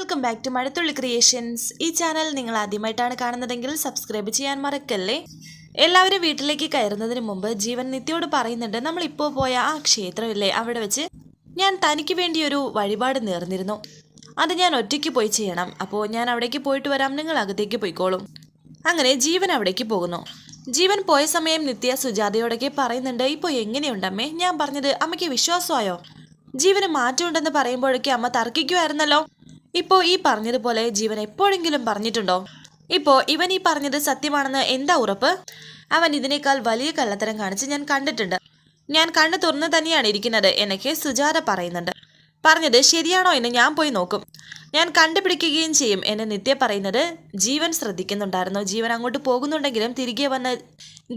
Welcome back to Mazhathulli creations. ഈ channel നിങ്ങൾ ആദ്യമായിട്ടാണ് കാണുന്നതെങ്കിൽ സബ്സ്ക്രൈബ് ചെയ്യാൻ മറക്കല്ലേ. എല്ലാവരും വീട്ടിലേക്ക് കയറുന്നതിന് മുമ്പ് ജീവൻ നിത്യയോട് പറയുന്നുണ്ട്, നമ്മളിപ്പോൾ പോയ ആ ക്ഷേത്രമില്ലേ, അവിടെ വെച്ച് ഞാൻ തനിക്ക് വേണ്ടി ഒരു വഴിപാട് നേർന്നിരുന്നു. അത് ഞാൻ ഒറ്റയ്ക്ക് പോയി ചെയ്യണം. അപ്പോൾ ഞാൻ അവിടേക്ക് പോയിട്ട് വരാം, നിങ്ങൾ അകത്തേക്ക് പോയിക്കോളും. അങ്ങനെ ജീവൻ അവിടേക്ക് പോകുന്നു. ജീവൻ പോയ സമയം നിത്യ സുജാതയോടൊക്കെ പറയുന്നുണ്ട്, ഇപ്പോൾ എങ്ങനെയുണ്ടമ്മേ? ഞാൻ പറഞ്ഞത് അമ്മയ്ക്ക് വിശ്വാസമായോ? ജീവന് മാറ്റമുണ്ടെന്ന് പറയുമ്പോഴേക്കും അമ്മ തർക്കിക്കുമായിരുന്നല്ലോ. ഇപ്പോൾ ഈ പറഞ്ഞതുപോലെ ജീവൻ എപ്പോഴെങ്കിലും പറഞ്ഞിട്ടുണ്ടോ? ഇപ്പോൾ ഇവൻ ഈ പറഞ്ഞത് സത്യമാണെന്ന് എന്താ ഉറപ്പ്? അവൻ ഇതിനേക്കാൾ വലിയ കള്ളത്തരം കാണിച്ച് ഞാൻ കണ്ടിട്ടുണ്ട്. ഞാൻ കണ്ണു തുറന്ന് തന്നെയാണ് ഇരിക്കുന്നത് എന്നൊക്കെ സുജാത പറയുന്നുണ്ട്. പറഞ്ഞത് ശരിയാണോ എന്ന് ഞാൻ പോയി നോക്കും, ഞാൻ കണ്ടുപിടിക്കുകയും ചെയ്യും എന്ന് നിത്യ പറയുന്നത് ജീവൻ ശ്രദ്ധിക്കുന്നുണ്ടായിരുന്നു. ജീവൻ അങ്ങോട്ട് പോകുന്നുണ്ടെങ്കിലും തിരികെ വന്ന്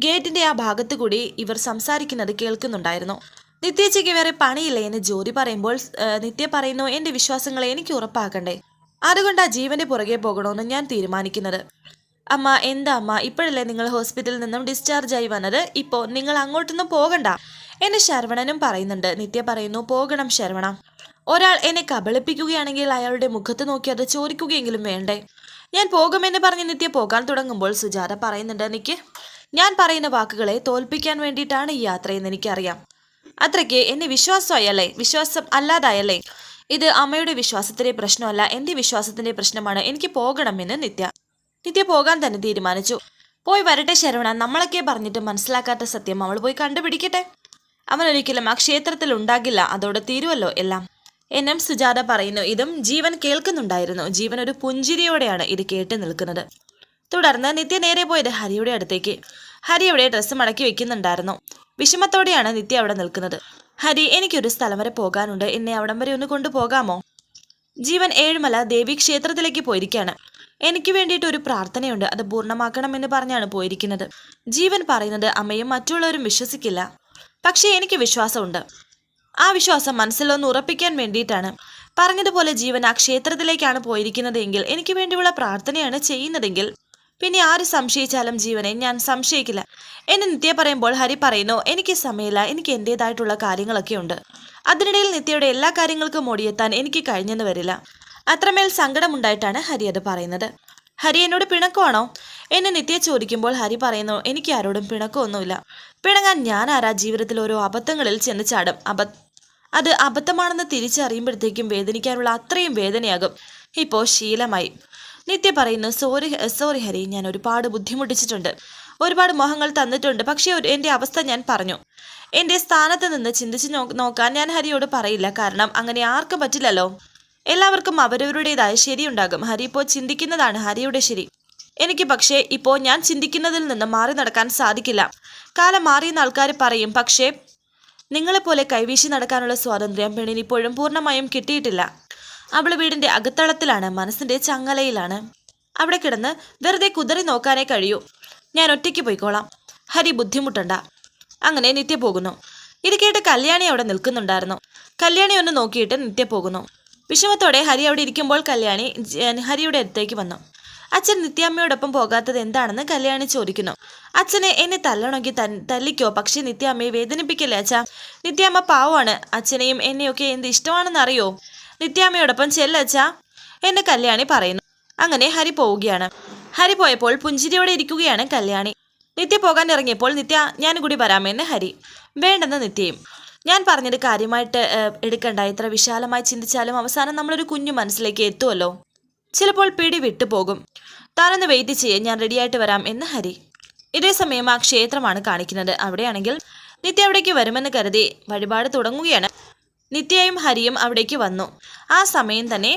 ഗേറ്റിന്റെ ആ ഭാഗത്തു കൂടി ഇവർ സംസാരിക്കുന്നത് കേൾക്കുന്നുണ്ടായിരുന്നു. നിത്യച്ചയ്ക്ക് വേറെ പണിയില്ല എന്ന് ജോലി പറയുമ്പോൾ നിത്യ പറയുന്നു, എൻ്റെ വിശ്വാസങ്ങളെ എനിക്ക് ഉറപ്പാക്കണ്ടേ, അതുകൊണ്ടാ ജീവന്റെ പുറകെ പോകണമെന്ന് ഞാൻ തീരുമാനിക്കുന്നത്. അമ്മ എന്താ അമ്മ, ഇപ്പോഴല്ലേ നിങ്ങൾ ഹോസ്പിറ്റലിൽ നിന്നും ഡിസ്ചാർജ് ആയി വന്നത്, ഇപ്പോൾ നിങ്ങൾ അങ്ങോട്ടൊന്നും പോകണ്ട എന്ന് ശരവണനും പറയുന്നുണ്ട്. നിത്യ പറയുന്നു, പോകണം ശരവണ. ഒരാൾ എന്നെ കബളിപ്പിക്കുകയാണെങ്കിൽ അയാളുടെ മുഖത്ത് നോക്കി അത് ചോദിക്കുകയെങ്കിലും വേണ്ടേ? ഞാൻ പോകുമെന്ന് പറഞ്ഞ് നിത്യ പോകാൻ തുടങ്ങുമ്പോൾ സുജാത പറയുന്നുണ്ട്, നിക്ക്, ഞാൻ പറയുന്ന വാക്കുകളെ തോൽപ്പിക്കാൻ വേണ്ടിയിട്ടാണ് ഈ യാത്രയെന്ന് എനിക്കറിയാം. അത്രയ്ക്ക് എന്നെ വിശ്വാസമായല്ലേ? വിശ്വാസം അല്ലാതായല്ലേ? ഇത് അമ്മയുടെ വിശ്വാസത്തിന്റെ പ്രശ്നമല്ല, എൻ്റെ വിശ്വാസത്തിന്റെ പ്രശ്നമാണ്. എനിക്ക് പോകണമെന്ന് നിത്യ പോകാൻ തന്നെ തീരുമാനിച്ചു. പോയി വരട്ടെ ശരവണ, നമ്മളൊക്കെ പറഞ്ഞിട്ട് മനസ്സിലാക്കാത്ത സത്യം അവൾ പോയി കണ്ടുപിടിക്കട്ടെ. അവൻ ഒരിക്കലും ആ ക്ഷേത്രത്തിൽ ഉണ്ടാകില്ല, അതോടെ തീരുവല്ലോ എല്ലാം എന്നും സുജാത പറയുന്നു. ഇതും ജീവൻ കേൾക്കുന്നുണ്ടായിരുന്നു. ജീവൻ ഒരു പുഞ്ചിരിയോടെയാണ് ഇത് കേട്ട് നിൽക്കുന്നത്. തുടർന്ന് നിത്യ നേരെ പോയത് ഹരിയുടെ അടുത്തേക്ക്. ഹരി അവിടെ ഡ്രസ്സ് മടക്കി വെക്കുന്നുണ്ടായിരുന്നു. വിഷമത്തോടെയാണ് നിത്യ അവിടെ നിൽക്കുന്നത്. ഹരി, എനിക്കൊരു സ്ഥലം വരെ പോകാനുണ്ട്, എന്നെ അവിടം വരെ ഒന്ന് കൊണ്ടുപോകാമോ? ജീവൻ ഏഴുമല ദേവി ക്ഷേത്രത്തിലേക്ക് പോയിരിക്കുകയാണ്. എനിക്ക് വേണ്ടിയിട്ട് ഒരു പ്രാർത്ഥനയുണ്ട്, അത് പൂർണ്ണമാക്കണമെന്ന് പറഞ്ഞാണ് പോയിരിക്കുന്നത്. ജീവൻ പറയുന്നത് അമ്മയും മറ്റുള്ളവരും വിശ്വസിക്കില്ല, പക്ഷേ എനിക്ക് വിശ്വാസമുണ്ട്. ആ വിശ്വാസം മനസ്സിലൊന്ന് ഉറപ്പിക്കാൻ വേണ്ടിയിട്ടാണ്. പറഞ്ഞതുപോലെ ജീവൻ ആ ക്ഷേത്രത്തിലേക്കാണ് പോയിരിക്കുന്നത് എങ്കിൽ, എനിക്ക് വേണ്ടിയുള്ള പ്രാർത്ഥനയാണ് ചെയ്യുന്നതെങ്കിൽ പിന്നെ ആര് സംശയിച്ചാലും ജീവനെ ഞാൻ സംശയിക്കില്ല എന്ന് നിത്യ പറയുമ്പോൾ ഹരി പറയുന്നു, എനിക്ക് സമയമില്ല, എനിക്ക് എൻ്റെതായിട്ടുള്ള കാര്യങ്ങളൊക്കെ ഉണ്ട്. അതിനിടയിൽ നിത്യയുടെ എല്ലാ കാര്യങ്ങൾക്കും ഓടിയെത്താൻ എനിക്ക് കഴിഞ്ഞെന്ന് വരില്ല. അത്രമേൽ സങ്കടമുണ്ടായിട്ടാണ് ഹരി അത് പറയുന്നത്. ഹരി എന്നോട് പിണക്കമാണോ എന്ന് നിത്യ ചോദിക്കുമ്പോൾ ഹരി പറയുന്നു, എനിക്ക് ആരോടും പിണക്കമൊന്നുമില്ല. പിണങ്ങാൻ ഞാൻ ആരാ? ജീവിതത്തിൽ ഓരോ അബദ്ധങ്ങളിൽ ചെന്ന് ചാടും. അത് അബദ്ധമാണെന്ന് തിരിച്ചറിയുമ്പോഴത്തേക്കും വേദനിക്കാനുള്ള അത്രയും വേദനയാകും. ഇപ്പോൾ ശീലമായി. നിത്യ പറയുന്നു, സോറി ഹരി, ഞാൻ ഒരുപാട് ബുദ്ധിമുട്ടിച്ചിട്ടുണ്ട്, ഒരുപാട് മോഹങ്ങൾ തന്നിട്ടുണ്ട്. പക്ഷേ എൻ്റെ അവസ്ഥ ഞാൻ പറഞ്ഞു. എൻ്റെ സ്ഥാനത്ത് നിന്ന് ചിന്തിച്ച് നോക്കാൻ ഞാൻ ഹരിയോട് പറയില്ല, കാരണം അങ്ങനെ ആർക്കും പറ്റില്ലല്ലോ. എല്ലാവർക്കും അവരവരുടേതായ ശരിയുണ്ടാകും. ഹരി ഇപ്പോൾ ചിന്തിക്കുന്നതാണ് ഹരിയുടെ ശരി. എനിക്ക് പക്ഷേ ഇപ്പോൾ ഞാൻ ചിന്തിക്കുന്നതിൽ നിന്ന് മാറി നടക്കാൻ സാധിക്കില്ല. കാലം മാറിയെന്ന് ആൾക്കാർ പറയും, പക്ഷേ നിങ്ങളെപ്പോലെ കൈവീശി നടക്കാനുള്ള സ്വാതന്ത്ര്യം പെണ്ണിന് ഇപ്പോഴും പൂർണ്ണമായും കിട്ടിയിട്ടില്ല. അവൾ വീടിൻ്റെ അകത്തളത്തിലാണ്, മനസ്സിൻ്റെ ചങ്ങലയിലാണ്. അവിടെ കിടന്ന് വെറുതെ കുതറി നോക്കാനേ കഴിയൂ. ഞാൻ ഒറ്റയ്ക്ക് പോയിക്കോളാം, ഹരി ബുദ്ധിമുട്ടണ്ട. അങ്ങനെ നിത്യ പോകുന്നു. ഇത് കേട്ട് കല്യാണി അവിടെ നിൽക്കുന്നുണ്ടായിരുന്നു. കല്യാണി ഒന്ന് നോക്കിയിട്ട് നിത്യ പോകുന്നു. വിഷമത്തോടെ ഹരി അവിടെ ഇരിക്കുമ്പോൾ കല്യാണി ഹരിയുടെ അടുത്തേക്ക് വന്നു. അച്ഛൻ നിത്യാമ്മയോടൊപ്പം പോകാത്തത് എന്താണെന്ന് കല്യാണി ചോദിക്കുന്നു. അച്ഛനെ എന്നെ തല്ലണമെങ്കിൽ തല്ലിക്കോ, പക്ഷേ നിത്യാമ്മയെ വേദനിപ്പിക്കില്ലേ അച്ഛാ. നിത്യാമ്മ പാവമാണ്, അച്ഛനെയും എന്നെയൊക്കെ എന്ത് ഇഷ്ടമാണെന്ന് അറിയോ? നിത്യാമ്മയോടൊപ്പം ചെല്ലച്ചാ എന്നെ കല്യാണി പറയുന്നു. അങ്ങനെ ഹരി പോവുകയാണ്. ഹരി പോയപ്പോൾ പുഞ്ചിരിയോടെ ഇരിക്കുകയാണ് കല്യാണി. നിത്യ പോകാൻ ഇറങ്ങിയപ്പോൾ നിത്യ, ഞാൻ കൂടി വരാമെന്ന് ഹരി. വേണ്ടെന്ന് നിത്യയും. ഞാൻ പറഞ്ഞത് കാര്യമായിട്ട് എടുക്കണ്ട, ഇത്ര വിശാലമായി ചിന്തിച്ചാലും അവസാനം നമ്മളൊരു കുഞ്ഞു മനസ്സിലേക്ക് എത്തുമല്ലോ, ചിലപ്പോൾ പിടി വിട്ടുപോകും. താനൊന്ന് വെയിറ്റ് ചെയ്യേ, ഞാൻ റെഡിയായിട്ട് വരാം എന്ന് ഹരി. ഇതേ സമയം ആ ക്ഷേത്രമാണ് കാണിക്കുന്നത്. അവിടെയാണെങ്കിൽ നിത്യ അവിടേക്ക് വരുമെന്ന് കരുതി വഴിപാട് തുടങ്ങുകയാണ്. നിത്യയും ഹരിയും അവിടേക്ക് വന്നു. ആ സമയം തന്നെ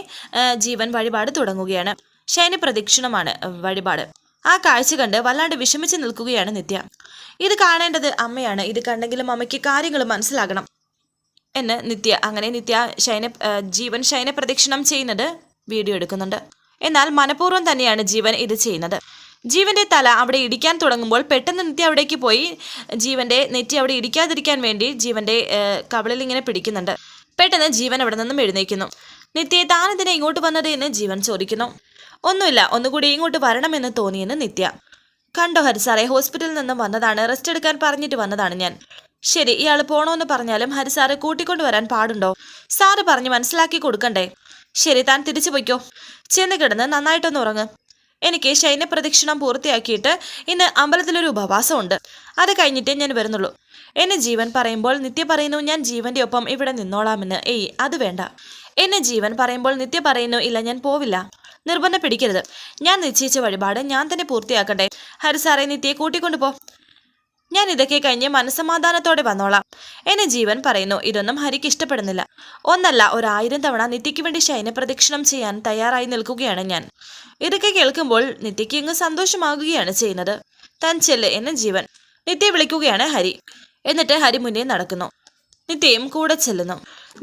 ജീവൻ വഴിപാട് തുടങ്ങുകയാണ്. ശയന പ്രദക്ഷിണമാണ് വഴിപാട്. ആ കാഴ്ച കണ്ട് വല്ലാണ്ട് വിഷമിച്ച് നിൽക്കുകയാണ് നിത്യ. ഇത് കാണേണ്ടത് അമ്മയാണ്, ഇത് കണ്ടെങ്കിലും അമ്മയ്ക്ക് കാര്യങ്ങൾ മനസ്സിലാകണം എന്ന് നിത്യ. അങ്ങനെ ജീവൻ ശയന പ്രദക്ഷിണം ചെയ്യുന്നത് വീഡിയോ എടുക്കുന്നുണ്ട്. എന്നാൽ മനഃപൂർവ്വം തന്നെയാണ് ജീവൻ ഇത് ചെയ്യുന്നത്. ജീവന്റെ തല അവിടെ ഇടിക്കാൻ തുടങ്ങുമ്പോൾ പെട്ടെന്ന് നിത്യ അവിടേക്ക് പോയി ജീവന്റെ നെറ്റി അവിടെ ഇടിക്കാതിരിക്കാൻ വേണ്ടി ജീവന്റെ കവിളിൽ ഇങ്ങനെ പിടിക്കുന്നുണ്ട്. പെട്ടെന്ന് ജീവൻ അവിടെ നിന്നും എഴുന്നേക്കുന്നു. നിത്യയെ താനെന്തിനാ ഇങ്ങോട്ട് വന്നത് എന്ന് ജീവൻ ചോദിക്കുന്നു. ഒന്നുമില്ല, ഒന്നുകൂടി ഇങ്ങോട്ട് വരണമെന്ന് തോന്നിയെന്ന് നിത്യ. കണ്ടോ ഹരിസാറെ, ഹോസ്പിറ്റലിൽ നിന്നും വന്നതാണ്, റെസ്റ്റ് എടുക്കാൻ പറഞ്ഞിട്ട് വന്നതാണ് ഞാൻ. ശരി, ഇയാൾ പോണോന്ന് പറഞ്ഞാലും ഹരിസാറ് കൂട്ടിക്കൊണ്ടുവരാൻ പാടുണ്ടോ? സാറ് പറഞ്ഞ് മനസ്സിലാക്കി കൊടുക്കണ്ടേ? ശരി, താൻ തിരിച്ചു പൊയ്ക്കോ. ചെന്ന് കിടന്ന് നന്നായിട്ടൊന്ന് ഉറങ്ങ്. എനിക്ക് ശയനപ്രദക്ഷിണം പൂർത്തിയാക്കിയിട്ട് ഇന്ന് അമ്പലത്തിലൊരു ഉപവാസമുണ്ട്. അത് കഴിഞ്ഞിട്ടേ ഞാൻ വരുന്നുള്ളൂ. എന്നെ ജീവൻ പറയുമ്പോൾ നിത്യ പറയുന്നു ഞാൻ ജീവന്റെ ഒപ്പം ഇവിടെ നിന്നോളാമെന്ന്. ഏയ്, അത് വേണ്ട. എന്നെ ജീവൻ പറയുമ്പോൾ നിത്യ പറയുന്നു ഇല്ല, ഞാൻ പോവില്ല. നിർബന്ധം പിടിക്കരുത്. ഞാൻ നിശ്ചയിച്ച വഴിപാട് ഞാൻ തന്നെ പൂർത്തിയാക്കട്ടെ. ഹരി സാറേ, നിത്യയെ കൂട്ടിക്കൊണ്ടുപോ. ഞാൻ ഇതൊക്കെ കഴിഞ്ഞ് മനസ്സമാധാനത്തോടെ വന്നോളാം. എന്നെ ജീവൻ പറയുന്നു. ഇതൊന്നും ഹരിക്ക് ഇഷ്ടപ്പെടുന്നില്ല. ഒന്നല്ല, 1000 തവണ നിത്യയ്ക്ക് വേണ്ടി ശയനപ്രദക്ഷിണം ചെയ്യാൻ തയ്യാറായി നിൽക്കുകയാണ് ഞാൻ. ഇതൊക്കെ കേൾക്കുമ്പോൾ നിത്യയ്ക്ക് ഇങ്ങ് സന്തോഷമാകുകയാണ് ചെയ്യുന്നത്. താൻ ചെല്ല് എന്നെ ജീവൻ. നിത്യയെ വിളിക്കുകയാണ് ഹരി. എന്നിട്ട് ഹരി മുന്നേ നടക്കുന്നു. നിത്യയും കൂടെ ചെല്ലുന്നു.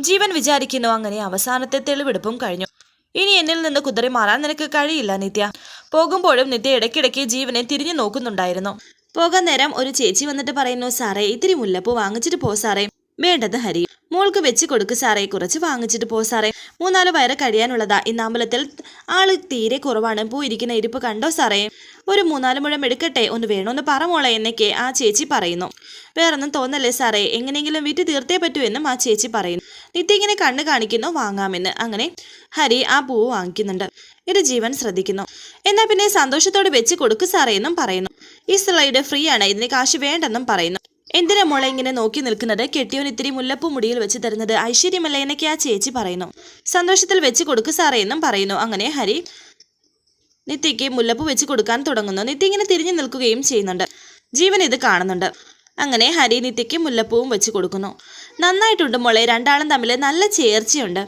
ജീവൻ വിചാരിക്കുന്നു അങ്ങനെ അവസാനത്തെ തെളിവെടുപ്പും കഴിഞ്ഞു. ഇനി എന്നിൽ നിന്ന് കുതിറി മാറാൻ നിനക്ക് കഴിയില്ല നിത്യ. പോകുമ്പോഴും നിത്യ ഇടയ്ക്കിടയ്ക്ക് ജീവനെ തിരിഞ്ഞു നോക്കുന്നുണ്ടായിരുന്നു. പോകാൻ നേരം ഒരു ചേച്ചി വന്നിട്ട് പറയുന്നു, സാറേ ഇത്തിരി മുല്ലപ്പൂ വാങ്ങിച്ചിട്ട് പോ സാറേ. വേണ്ടത് ഹരി. മോൾക്ക് വെച്ച് കൊടുക്ക് സാറേ, കുറച്ച് വാങ്ങിച്ചിട്ട് പോ സാറേ. 3-4 വയറ് കഴിയാനുള്ളതാ. ഇന്ന് അമ്പലത്തിൽ ആള് തീരെ കുറവാണ്. പൂ ഇരിക്കുന്ന ഇരിപ്പ് കണ്ടോ സാറേ? ഒരു 3-4 മുഴം എടുക്കട്ടെ, ഒന്ന് വേണോന്ന് പറ മോളെ എന്നൊക്കെ ആ ചേച്ചി പറയുന്നു. വേറൊന്നും തോന്നല്ലേ സാറേ, എങ്ങനെയെങ്കിലും വിറ്റ് തീർത്തേ പറ്റൂ എന്നും ആ ചേച്ചി പറയുന്നു. നിത്യ ഇങ്ങനെ കണ്ണ് കാണിക്കുന്നു വാങ്ങാമെന്ന്. അങ്ങനെ ഹരി ആ പൂവ് വാങ്ങിക്കുന്നുണ്ട്. ഇത് ജീവൻ ശ്രദ്ധിക്കുന്നു. എന്നാൽ പിന്നെ സന്തോഷത്തോടെ വെച്ച് കൊടുക്കു സാറേ എന്നും പറയുന്നു. ഈ സ്ലൈഡ് ഫ്രീ ആണ്, ഇതിന് കാശ് വേണ്ടെന്നും പറയുന്നു. എന്തിനാ മോളെ ഇങ്ങനെ നോക്കി നിൽക്കുന്നത്? കെട്ടിയോൻ ഇത്തിരി മുല്ലപ്പൂ മുടിയിൽ വെച്ച് തരുന്നത് ഐശ്വര്യമല്ല എന്നൊക്കെ ആ ചേച്ചി പറയുന്നു. സന്തോഷത്തിൽ വെച്ച് കൊടുക്കു സാറേ എന്നും പറയുന്നു. അങ്ങനെ ഹരി നിത്യയ്ക്ക് മുല്ലപ്പൂ വെച്ച് കൊടുക്കാൻ തുടങ്ങുന്നു. നിത്യ ഇങ്ങനെ തിരിഞ്ഞു നിൽക്കുകയും ചെയ്യുന്നുണ്ട്. ജീവൻ ഇത് കാണുന്നുണ്ട്. അങ്ങനെ ഹരി നിത്യയ്ക്ക് മുല്ലപ്പൂവും വെച്ച് കൊടുക്കുന്നു. നന്നായിട്ടുണ്ട് മോളെ, രണ്ടാളും തമ്മിൽ നല്ല ചേർച്ചയുണ്ട്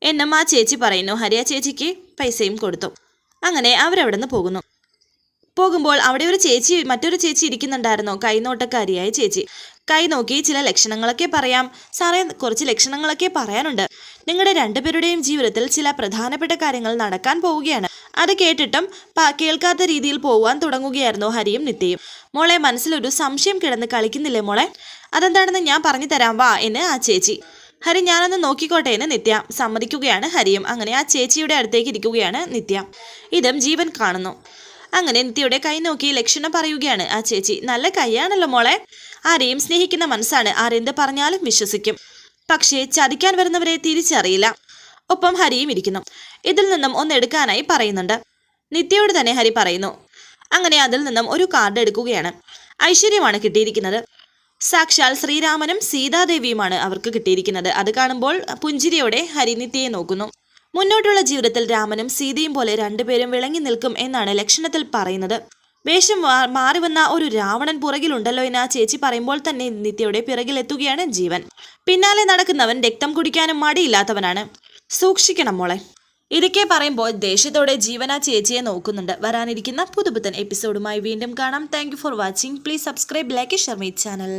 എന്നും ആ ചേച്ചി പറയുന്നു. ഹരി ആ ചേച്ചിക്ക് പൈസയും കൊടുത്തു. അങ്ങനെ അവരവിടെ നിന്ന് പോകുന്നു. പോകുമ്പോൾ അവിടെ മറ്റൊരു ചേച്ചി ഇരിക്കുന്നുണ്ടായിരുന്നു. കൈനോട്ടക്കാരിയായ ചേച്ചി. കൈ നോക്കി ചില ലക്ഷണങ്ങളൊക്കെ പറയാം. സാറേ, കുറച്ച് ലക്ഷണങ്ങളൊക്കെ പറയാനുണ്ട്. നിങ്ങളുടെ രണ്ടുപേരുടെയും ജീവിതത്തിൽ ചില പ്രധാനപ്പെട്ട കാര്യങ്ങൾ നടക്കാൻ പോവുകയാണ്. അത് കേട്ടിട്ടും കേൾക്കാത്ത രീതിയിൽ പോവാൻ തുടങ്ങുകയായിരുന്നു ഹരിയും നിത്യയും. മോളെ, മനസ്സിലൊരു സംശയം കിടന്ന് കളിക്കുന്നില്ലേ മോളെ? അതെന്താണെന്ന് ഞാൻ പറഞ്ഞു തരാം വാ എന്ന് ആ ചേച്ചി. ഹരി, ഞാനൊന്ന് നോക്കിക്കോട്ടെ എന്ന് നിത്യ സമ്മതിക്കുകയാണ്. ഹരിയും അങ്ങനെ ആ ചേച്ചിയുടെ അടുത്തേക്ക് ഇരിക്കുകയാണ് നിത്യ. ഇതും ജീവൻ കാണുന്നു. അങ്ങനെ നിത്യയുടെ കൈ നോക്കി ലക്ഷണം പറയുകയാണ് ആ ചേച്ചി. നല്ല കൈയാണല്ലോ മോളെ. ആരെയും സ്നേഹിക്കുന്ന മനസ്സാണ്. ആരെന്ത് പറഞ്ഞാലും വിശ്വസിക്കും. പക്ഷേ ചതിക്കാൻ വരുന്നവരെ തിരിച്ചറിയില്ല. ഒപ്പം ഹരിയും ഇരിക്കുന്നു. ഇതിൽ നിന്നും ഒന്നെടുക്കാനായി പറയുന്നുണ്ട്. നിത്യയോട് തന്നെ ഹരി പറയുന്നു. അങ്ങനെ അതിൽ നിന്നും ഒരു കാർഡ് എടുക്കുകയാണ്. ഐശ്വര്യമാണ് കിട്ടിയിരിക്കുന്നത്. സാക്ഷാൽ ശ്രീരാമനും സീതാദേവിയുമാണ് അവർക്ക് കിട്ടിയിരിക്കുന്നത്. അത് കാണുമ്പോൾ പുഞ്ചിരിയോടെ ഹരി നിത്യയെ നോക്കുന്നു. മുന്നോട്ടുള്ള ജീവിതത്തിൽ രാമനും സീതയും പോലെ രണ്ടുപേരും വിളങ്ങി നിൽക്കും എന്നാണ് ലക്ഷണത്തിൽ പറയുന്നത്. വേഷം മാറി വന്ന ഒരു രാവണൻ പുറകിലുണ്ടല്ലോ എന്ന് ആ ചേച്ചി പറയുമ്പോൾ തന്നെ നിത്യയുടെ പിറകിലെത്തുകയാണ് ജീവൻ. പിന്നാലെ നടക്കുന്നവൻ രക്തം കുടിക്കാനും മടിയില്ലാത്തവനാണ്. സൂക്ഷിക്കണം മോളെ. ഇതൊക്കെ പറയുമ്പോൾ ദേഷ്യത്തോടെ ജീവൻ ആ ചേച്ചിയെ നോക്കുന്നുണ്ട്. വരാനിരിക്കുന്ന പുതുപുത്തൻ എപ്പിസോഡുമായി വീണ്ടും കാണാം. Thank you for watching. Please subscribe, like, share my channel.